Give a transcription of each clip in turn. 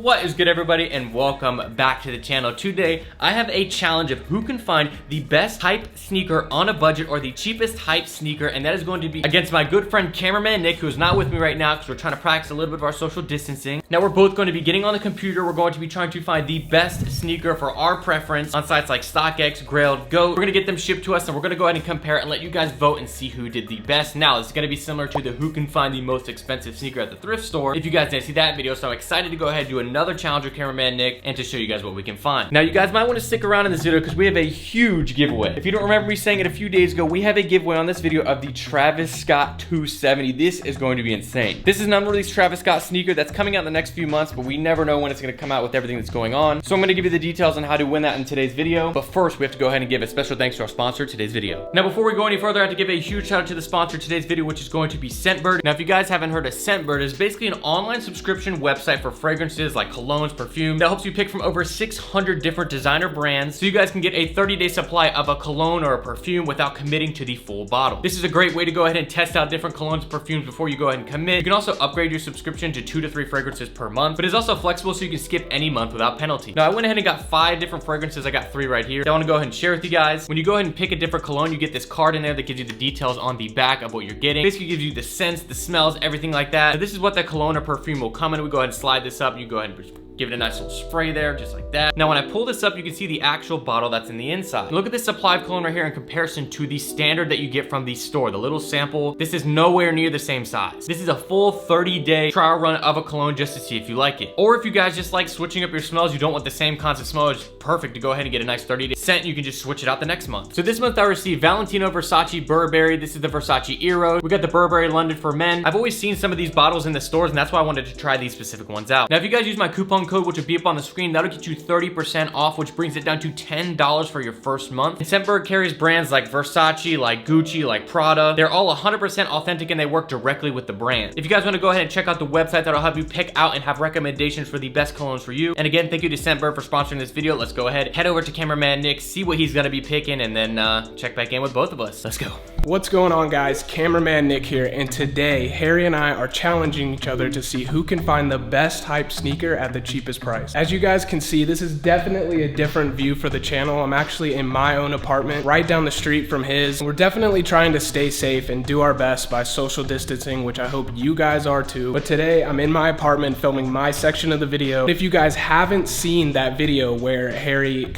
What is good, everybody, and welcome back to the channel. Today I have a challenge of who can find the best hype sneaker on a budget or the cheapest hype sneaker, and that is going to be against my good friend Cameraman Nick, who is not with me right now because we're trying to practice a little bit of our social distancing. Now we're both going to be getting on the computer. We're going to be trying to find the best sneaker for our preference on sites like StockX, Grailed, Goat. We're going to get them shipped to us, and we're going to go ahead and compare it and let you guys vote and see who did the best. Now it's going to be similar to the who can find the most expensive sneaker at the thrift store. If you guys didn't see that video, so I'm excited to go ahead and do another challenge with Cameraman Nick and to show you guys what we can find. Now you guys might want to stick around in this video because we have a huge giveaway. If you don't remember me saying it a few days ago, we have a giveaway on this video of the Travis Scott 270. This is going to be insane. This is an unreleased Travis Scott sneaker that's coming out in the next few months, but we never know when it's going to come out with everything that's going on. So I'm going to give you the details on how to win that in today's video. But first, we have to go ahead and give a special thanks to our sponsor of today's video. Now before we go any further, I have to give a huge shout out to the sponsor of today's video, which is going to be Scentbird. Now if you guys haven't heard of Scentbird, it's basically an online subscription website for fragrances like colognes, perfume, that helps you pick from over 600 different designer brands, so you guys can get a 30-day supply of a cologne or a perfume without committing to the full bottle. This is a great way to go ahead and test out different colognes and perfumes before you go ahead and commit. You can also upgrade your subscription to 2 to 3 fragrances per month, but it's also flexible so you can skip any month without penalty. Now I went ahead and got 5 different fragrances. I got 3 right here that I want to go ahead and share with you guys. When you go ahead and pick a different cologne, you get this card in there that gives you the details on the back of what you're getting. Basically gives you the scents, the smells, everything like that. So this is what the cologne or perfume will come in. We go ahead and slide this up. You go ahead and give it a nice little spray there, just like that. Now, when I pull this up, you can see the actual bottle that's in the inside. And look at this supply of cologne right here in comparison to the standard that you get from the store. The little sample, this is nowhere near the same size. This is a full 30-day trial run of a cologne just to see if you like it. Or if you guys just like switching up your smells, you don't want the same constant smell, it's perfect to go ahead and get a nice 30-day scent. You can just switch it out the next month. So this month I received Valentino Versace Burberry. This is the Versace Eero. We got the Burberry London for men. I've always seen some of these bottles in the stores, and that's why I wanted to try these specific ones out. Now, if you guys use my coupon code, which will be up on the screen, that'll get you 30% off, which brings it down to $10 for your first month. And Scentbird carries brands like Versace, like Gucci, like Prada. They're all 100% authentic and they work directly with the brand. If you guys want to go ahead and check out the website, that'll help you pick out and have recommendations for the best colognes for you. And again, thank you to Scentbird for sponsoring this video. Let's go ahead, head over to Cameraman Nick, see what he's gonna be picking, and then check back in with both of us. Let's go. What's going on, guys? Cameraman Nick here, and today Harry and I are challenging each other to see who can find the best hype sneaker at the cheapest price. As you guys can see, this is definitely a different view for the channel. I'm actually in my own apartment right down the street from his. We're definitely trying to stay safe and do our best by social distancing, which I hope you guys are too. But today I'm in my apartment filming my section of the video. If you guys haven't seen that video where Harry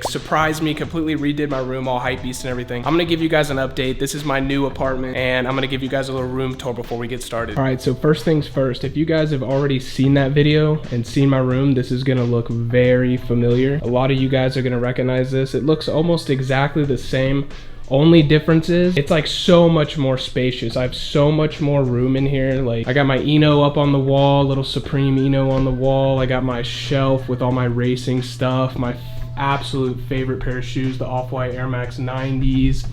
surprised me, completely redid my room, all hype beast and everything, I'm gonna give you guys an update. This is my new apartment, and I'm gonna give you guys a little room tour before we get started. All right, so first things first, if you guys have already seen that video and seen my room, this is gonna look very familiar. A lot of you guys are gonna recognize this. It looks almost exactly the same. Only difference is it's like so much more spacious. I have so much more room in here. Like, I got my Eno up on the wall, little Supreme Eno on the wall. I got my shelf with all my racing stuff, my absolute favorite pair of shoes, the Off-White Air Max 90s.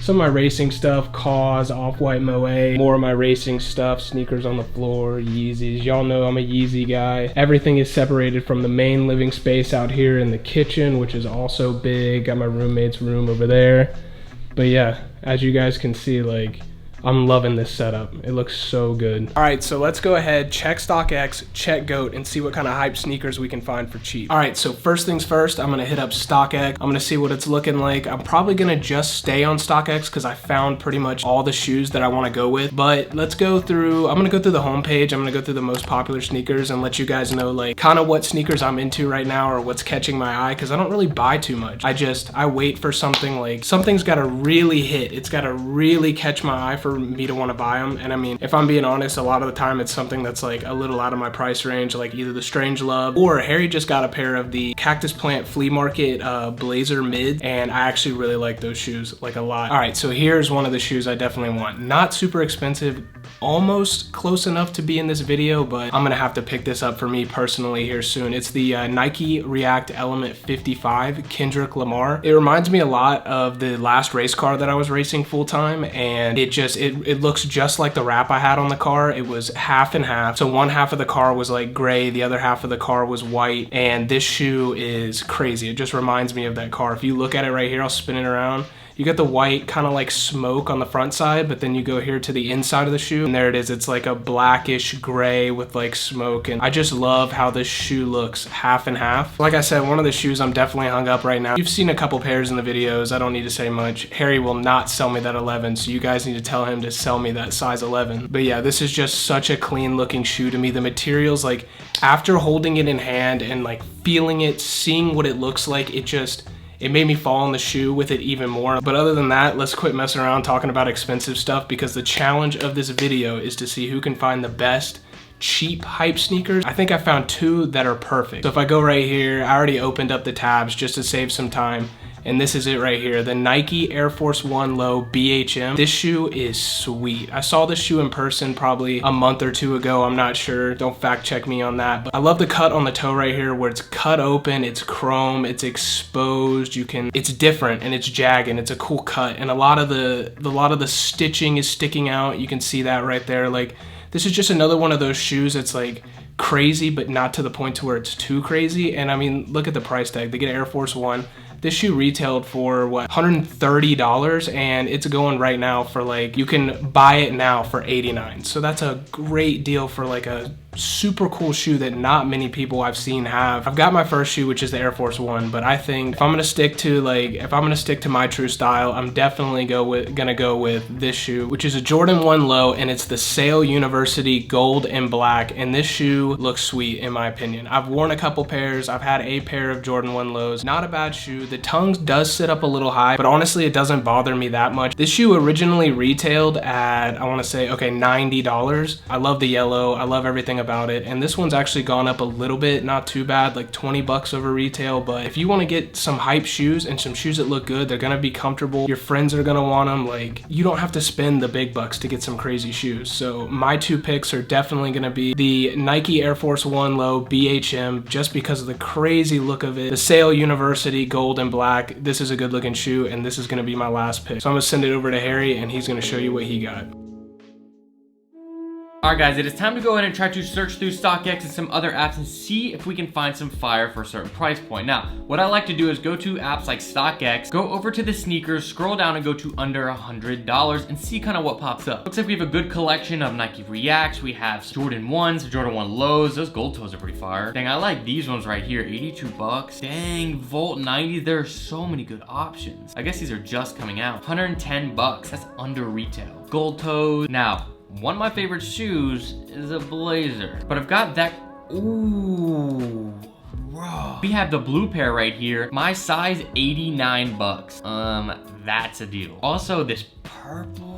Some of my racing stuff, Cause, Off-White Moe, more of my racing stuff, sneakers on the floor, Yeezys. Y'all know I'm a Yeezy guy. Everything is separated from the main living space out here in the kitchen, which is also big. Got my roommate's room over there. But yeah, as you guys can see, like, I'm loving this setup. It looks so good. All right, so let's go ahead, check StockX, check Goat, and see what kind of hype sneakers we can find for cheap. All right, so first things first, I'm gonna hit up StockX. I'm gonna see what it's looking like. I'm probably gonna just stay on StockX because I found pretty much all the shoes that I wanna go with. But let's go through, I'm gonna go through the homepage. I'm gonna go through the most popular sneakers and let you guys know like kind of what sneakers I'm into right now or what's catching my eye, because I don't really buy too much. I wait for something, like something's gotta really hit. It's gotta really catch my eye for me to want to buy them. And I mean, if I'm being honest, a lot of the time it's something that's like a little out of my price range, like either the Strange Love or Harry just got a pair of the Cactus Plant Flea Market Blazer Mid, and I actually really like those shoes like a lot. All right, so here's one of the shoes I definitely want. Not super expensive, almost close enough to be in this video, but I'm gonna have to pick this up for me personally here soon. It's the Nike React Element 55 Kendrick Lamar. It reminds me a lot of the last race car that I was racing full time, and it looks just like the wrap I had on the car. It was half and half. So one half of the car was like gray, the other half of the car was white, and this shoe is crazy. It just reminds me of that car. If you look at it right here, I'll spin it around. you get the white kind of like smoke on the front side, but then you go here to the inside of the shoe and there it is. It's like a blackish gray with like smoke, and I just love how this shoe looks half and half. Like I said, one of the shoes I'm definitely hung up right now. You've seen a couple pairs in the videos. I don't need to say much. Harry will not sell me that 11, so you guys need to tell him to sell me that size 11. But yeah, this is just such a clean looking shoe to me. The materials, like after holding it in hand and like feeling it, seeing what it looks like, it made me fall in the shoe with it even more. But other than that, let's quit messing around talking about expensive stuff, because the challenge of this video is to see who can find the best cheap hype sneakers. I think I found 2 that are perfect. So if I go right here, I already opened up the tabs just to save some time. And this is it right here, the Nike Air Force 1 Low BHM. This shoe is sweet. I saw this shoe in person probably a month or 2 ago, I'm not sure. Don't fact check me on that. But I love the cut on the toe right here where it's cut open, it's chrome, it's exposed. It's different and it's jagged. It's a cool cut. And a lot of the stitching is sticking out. You can see that right there. Like, this is just another one of those shoes that's like crazy, but not to the point to where it's too crazy. And I mean, look at the price tag. They get Air Force 1. This shoe retailed for what, $130, and it's going right now for like, you can buy it now for $89. So that's a great deal for like a super cool shoe that not many people I've seen have. I've got my first shoe, which is the Air Force 1, but I think if I'm gonna stick to my true style, I'm definitely gonna go with this shoe, which is a Jordan 1 Low, and it's the Sale University Gold and Black, and this shoe looks sweet in my opinion. I've worn a couple pairs. I've had a pair of Jordan 1 Lows. Not a bad shoe. The tongue does sit up a little high, but honestly, it doesn't bother me that much. This shoe originally retailed at, I wanna say, okay, $90. I love the yellow. I love everything about it, and this one's actually gone up a little bit, not too bad, like 20 bucks over retail. But if you want to get some hype shoes and some shoes that look good, they're gonna be comfortable, your friends are gonna want them, like, you don't have to spend the big bucks to get some crazy shoes. So my 2 picks are definitely gonna be the Nike Air Force 1 Low BHM, just because of the crazy look of it, the Sale University Gold and Black. This is a good looking shoe, and this is gonna be my last pick. So I'm gonna send it over to Harry, and he's gonna show you what he got. Alright guys, it is time to go ahead and try to search through StockX and some other apps and see if we can find some fire for a certain price point. Now, what I like to do is go to apps like StockX, go over to the sneakers, scroll down and go to under $100 and see kind of what pops up. Looks like we have a good collection of Nike Reacts, we have Jordan 1s, Jordan 1 Lows, those gold toes are pretty fire. Dang, I like these ones right here, 82 bucks. Dang, Volt 90, there are so many good options. I guess these are just coming out. 110 bucks, that's under retail. Gold toes. Now, one of my favorite shoes is a blazer, but I've got that, ooh, bro. We have the blue pair right here. My size, 89 bucks. That's a deal. Also, this purple,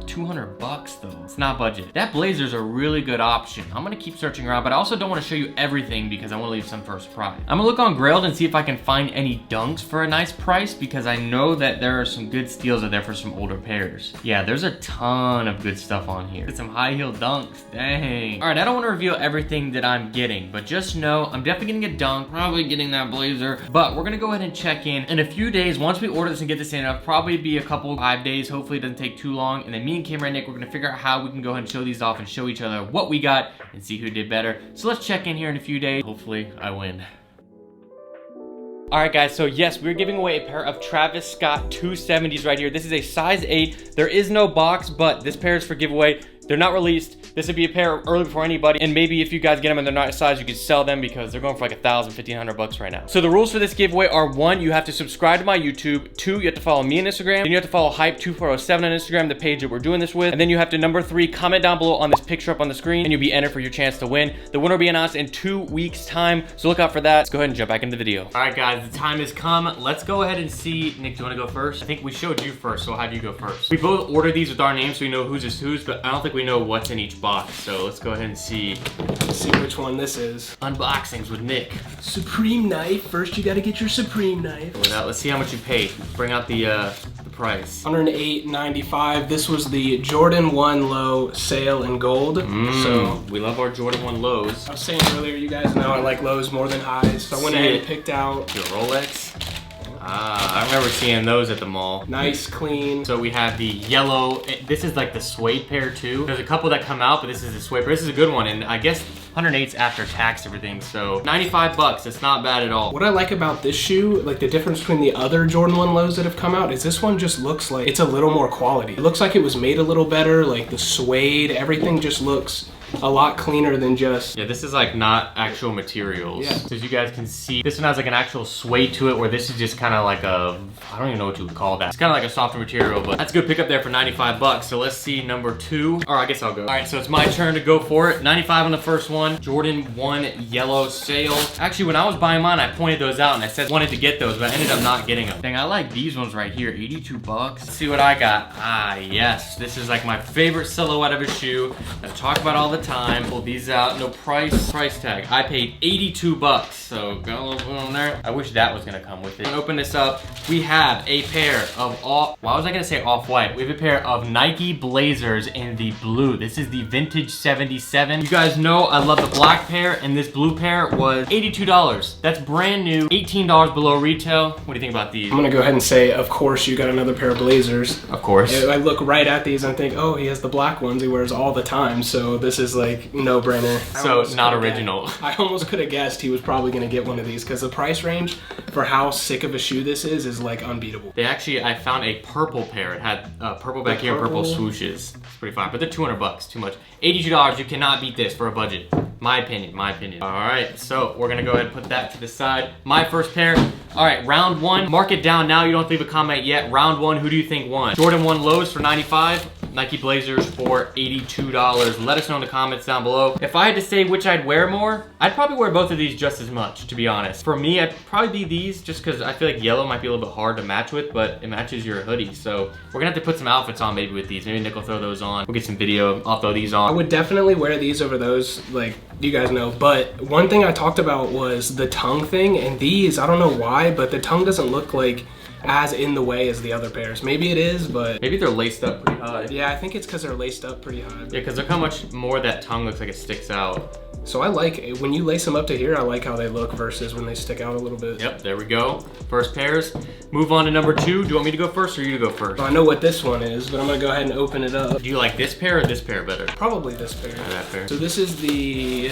200 bucks though. It's not budget. That blazer's a really good option. I'm gonna keep searching around, but I also don't wanna show you everything because I wanna leave some for a surprise. I'm gonna look on Grailed and see if I can find any dunks for a nice price, because I know that there are some good steals out there for some older pairs. Yeah, there's a ton of good stuff on here. Get some high heel dunks, dang. All right, I don't wanna reveal everything that I'm getting, but just know I'm definitely getting a dunk, probably getting that blazer, but we're gonna go ahead and check in a few days. Once we order this and get this in, it'll probably be a couple, 5 days. Hopefully it doesn't take too long. And then me and Cameraman Nick, we're gonna figure out how we can go ahead and show these off and show each other what we got and see who did better. So let's check in here in a few days. Hopefully I win. All right guys, so yes, we're giving away a pair of Travis Scott 270s right here. This is a size 8. There is no box, but this pair is for giveaway. They're not released. This would be a pair early before anybody. And maybe if you guys get them and they're not your size, you could sell them because they're going for like 1,000, 1,500 bucks right now. So the rules for this giveaway are: 1, you have to subscribe to my YouTube. 2, you have to follow me on Instagram. Then you have to follow Hype2407 on Instagram, the page that we're doing this with. And then you have to, number 3, comment down below on this picture up on the screen, and you'll be entered for your chance to win. The winner will be announced in 2 weeks time. So look out for that. Let's go ahead and jump back into the video. All right guys, the time has come. Let's go ahead and see. Nick, do you want to go first? I think we showed you first, so I'll have you go first. We both ordered these with our names so we know whose is whose, but I don't think we know what's in each box. So let's go ahead and see which one this is. Unboxings with Nick. Supreme knife. First you gotta get your Supreme knife. Let's see how much you paid. Bring out the price. $108.95. This was the Jordan 1 Low sale in gold. So we love our Jordan 1 Lows. I was saying earlier, you guys know I like lows more than highs. So I went ahead and picked out your Rolex. I remember seeing those at the mall. Nice, clean. So we have the yellow. This is like the suede pair too. There's a couple that come out, but this is the suede pair. This is a good one, and I guess 108's after tax everything, so 95 bucks. It's not bad at all. What I like about this shoe, like the difference between the other Jordan 1 lows that have come out, is this one just looks like it's a little more quality. It looks like it was made a little better, like the suede, everything just looks a lot cleaner than just... Yeah, this is like not actual materials. Yeah. So as you guys can see, this one has like an actual suede to it, where this is just kind of like a, I don't even know what you would call that. It's kind of like a softer material, but that's a good pickup there for 95 bucks. So let's see number 2. Or I guess I'll go. All right, so it's my turn to go for it. 95 on the first one. Jordan 1 yellow sail. Actually, when I was buying mine, I pointed those out and I said wanted to get those, but I ended up not getting them. Dang, I like these ones right here, 82 bucks. Let's see what I got. Ah, yes. This is like my favorite silhouette of a shoe. I talk about all the time. Pull these out. No price tag. I paid 82 bucks. So got a little bit on there. I wish that was gonna come with it. I'm gonna open this up. We have a pair of why was I gonna say off-white? We have a pair of Nike Blazers in the blue. This is the vintage 77. You guys know I love the black pair, and this blue pair was $82. That's brand new, $18 below retail. What do you think about these? I'm gonna go ahead and say, of course, you got another pair of Blazers. Of course. I look right at these and think, oh, he has the black ones he wears all the time, so this is like no-brainer. So not original. I almost could have guessed he was probably gonna get one of these because the price range for how sick of a shoe this is like unbeatable. They actually, I found a purple pair. It had purple back here and purple swooshes. It's pretty fine, but they're 200 bucks, too much. $82, you cannot beat this for a budget. My opinion, my opinion. All right, so we're gonna go ahead and put that to the side. My first pair. All right, round 1. Mark it down now. You don't have to leave a comment yet. Round 1, who do you think won? Jordan 1 lows for 95. Nike Blazers for $82. Let us know in the comments down below. If I had to say which I'd wear more, I'd probably wear both of these just as much, to be honest. For me, I'd probably be these just because I feel like yellow might be a little bit hard to match with, but it matches your hoodie. So we're gonna have to put some outfits on maybe with these. Maybe Nick will throw those on. We'll get some video. I'll throw these on. I would definitely wear these over those, like you guys know. But one thing I talked about was the tongue thing, and these, I don't know why, but the tongue doesn't look like as in the way as the other pairs. Maybe it is, but maybe they're laced up pretty high. Yeah, I think it's because they're laced up pretty high. Yeah, because look how much more that tongue looks like it sticks out. So I like, when you lace them up to here, I like how they look versus when they stick out a little bit. Yep, there we go. First pairs. Move on to number 2. Do you want me to go first or you to go first? So I know what this one is, but I'm gonna go ahead and open it up. Do you like this pair or this pair better? Probably this pair. Or that pair. So this is the...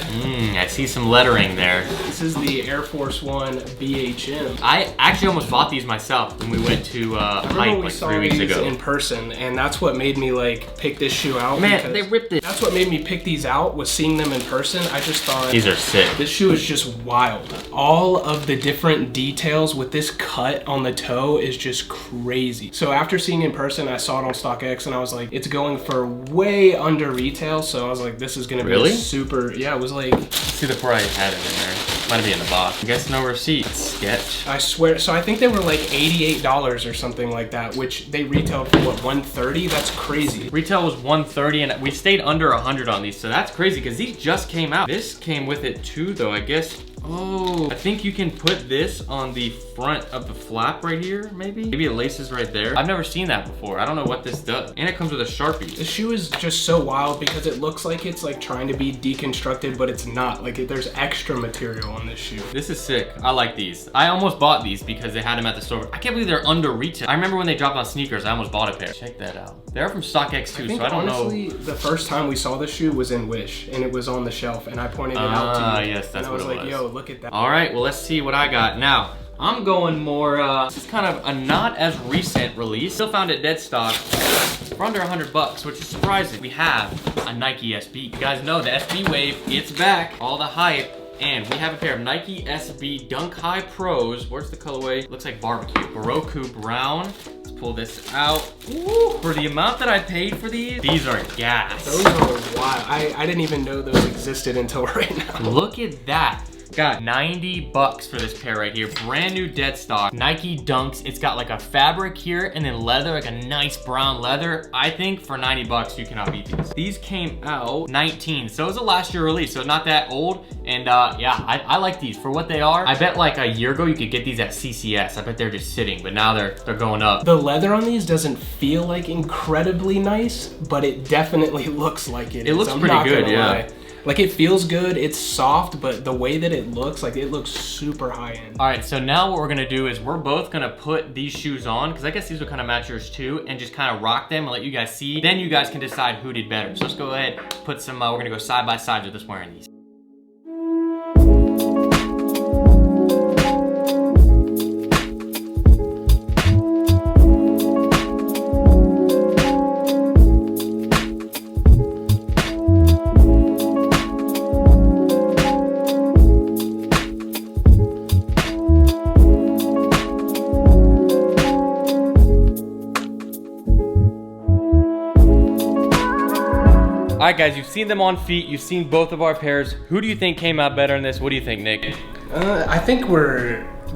I see some lettering there. This is the Air Force One BHM. I actually almost bought these myself when we went to Hype like 3 weeks ago. In person, and that's what made me like pick this shoe out. Man, they ripped it. That's what made me pick these out, was seeing them in person. I just thought... These are sick. This shoe is just wild. All of the different details with this cut on the toe is just crazy. So after seeing it in person, I saw it on StockX and I was like, it's going for way under retail. So I was like, this is gonna be super, yeah, it was like... See the price I had it in there. Might be in the box. I guess no receipt. That's sketch. I swear, so I think they were like $88 or something like that, which they retailed for what, $130? That's crazy. Retail was $130 and we stayed under 100 on these, so that's crazy because these just came out. This came with it too though, I guess. Oh, I think you can put this on the front of the flap right here, maybe? Maybe it laces right there. I've never seen that before. I don't know what this does. And it comes with a Sharpie. This shoe is just so wild because it looks like it's like trying to be deconstructed, but it's not. Like there's extra material on this shoe. This is sick. I like these. I almost bought these because they had them at the store. I can't believe they're under retail. I remember when they dropped on sneakers, I almost bought a pair. Check that out. They're from StockX too, so I don't honestly, the first time we saw this shoe was in Wish, and it was on the shelf, and I pointed it out to you. Yes, that's and what I was it like, was. yo, look at that. All right, well, let's see what I got. Now, I'm going more, this is kind of a not as recent release. Still found it dead stock for under 100 bucks, which is surprising. We have a Nike SB. You guys know the SB wave, it's back. All the hype. And we have a pair of Nike SB Dunk High Pros. Where's the colorway? Looks like barbecue. Baroque brown. Let's pull this out. Ooh, for the amount that I paid for these are gas. Those are wild. I didn't even know those existed until right now. Look at that. Got 90 bucks for this pair right here. Brand new dead stock. Nike Dunks. It's got like a fabric here and then leather, like a nice brown leather. I think for 90 bucks, you cannot beat these. These came out 19, so it was a last year release, so not that old. And yeah, I like these for what they are. I bet like a year ago, you could get these at CCS. I bet they're just sitting, but now they're going up. The leather on these doesn't feel like incredibly nice, but it definitely looks like it. It looks pretty good, yeah. Like it feels good, it's soft, but the way that it looks, like it looks super high end. All right, so now what we're gonna do is we're both gonna put these shoes on, because I guess these will kind of match yours too, and just kind of rock them and let you guys see. Then you guys can decide who did better. So let's go ahead, put some, we're gonna go side by side with us wearing these. right, guys, you've seen them on feet. You've seen both of our pairs. Who do you think came out better in this? What do you think, Nick? I think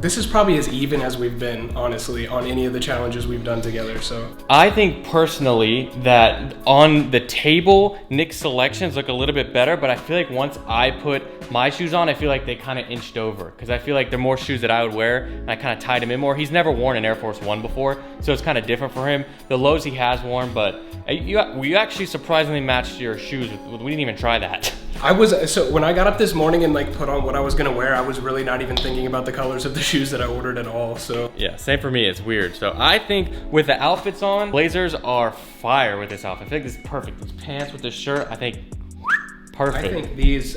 this is probably as even as we've been, honestly, on any of the challenges we've done together, so. I think personally that on the table, Nick's selections look a little bit better, but I feel like once I put my shoes on, I feel like they kind of inched over, because I feel like they're more shoes that I would wear, and I kind of tied him in more. He's never worn an Air Force One before, so it's kind of different for him. The lows he has worn, but we actually surprisingly matched your shoes. We didn't even try that. So when I got up this morning and like put on what I was gonna wear, I was really not even thinking about the colors of the shoes that I ordered at all, so. Yeah, same for me, it's weird. So I think with the outfits on, blazers are fire with this outfit. I think this is perfect. These pants with this shirt, I think perfect.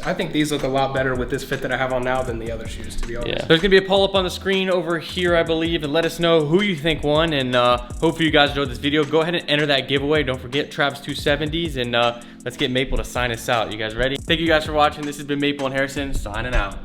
I think these look a lot better with this fit that I have on now than the other shoes, to be honest. Yeah. There's gonna be a poll up on the screen over here, I believe, and let us know who you think won, and hopefully you guys enjoyed this video. Go ahead and enter that giveaway. Don't forget Travis 270s, and let's get Maple to sign us out. You guys ready? Thank you guys for watching. This has been Maple and Harrison, signing out.